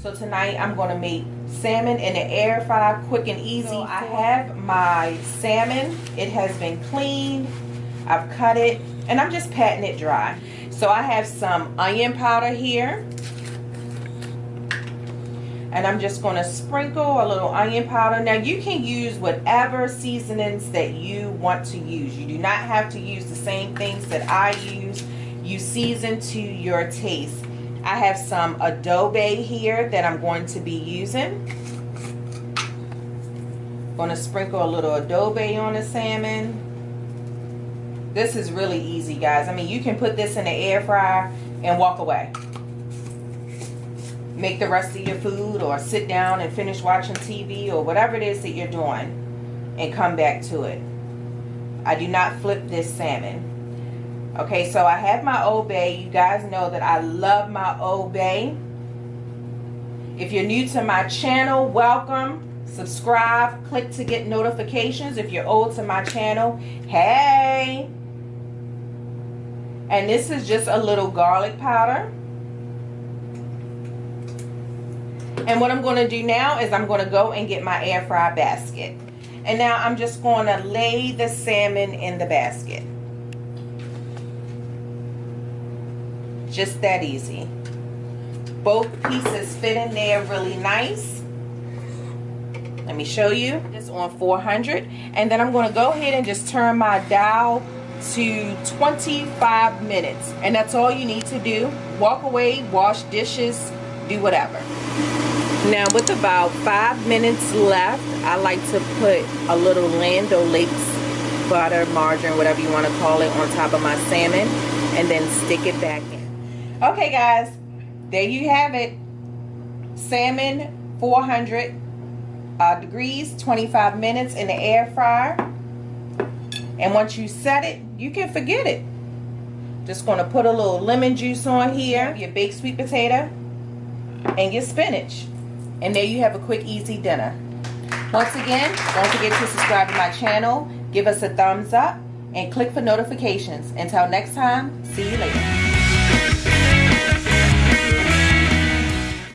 So tonight I'm going to make salmon in the air fryer, quick and easy. So I have my salmon. It has been cleaned. I've cut it and I'm just patting it dry. So I have some onion powder here. And I'm just going to sprinkle a little onion powder. Now you can use whatever seasonings that you want to use. You do not have to use the same things that I use. You season to your taste. I have some adobe here that I'm going to be using. Going to sprinkle a little adobe on the salmon. This is really easy, guys. I mean, you can put this in the air fryer and walk away. Make the rest of your food or sit down and finish watching TV or whatever it is that you're doing and come back to it. I do not flip this salmon. Okay, so I have my Old Bay. You guys know that I love my Old Bay. If you're new to my channel, welcome. Subscribe, click to get notifications. If you're old to my channel, hey. And this is just a little garlic powder. And what I'm going to do now is I'm going to go and get my air fry basket. And now I'm just going to lay the salmon in the basket. Just that easy. Both pieces fit in there really nice. Let me show you. This on 400. And then I'm going to go ahead and just turn my dial to 25 minutes. And that's all you need to do. Walk away, wash dishes, do whatever. Now with about 5 minutes left, I like to put a little Land O'Lakes butter, margarine, whatever you want to call it, on top of my salmon and then stick it back in. Okay guys, there you have it. Salmon 400 degrees, 25 minutes in the air fryer. And once you set it, you can forget it. Just going to put a little lemon juice on here, your baked sweet potato, and your spinach. And there you have a quick, easy dinner. Once again, don't forget to subscribe to my channel, give us a thumbs up, and click for notifications. Until next time, see you later.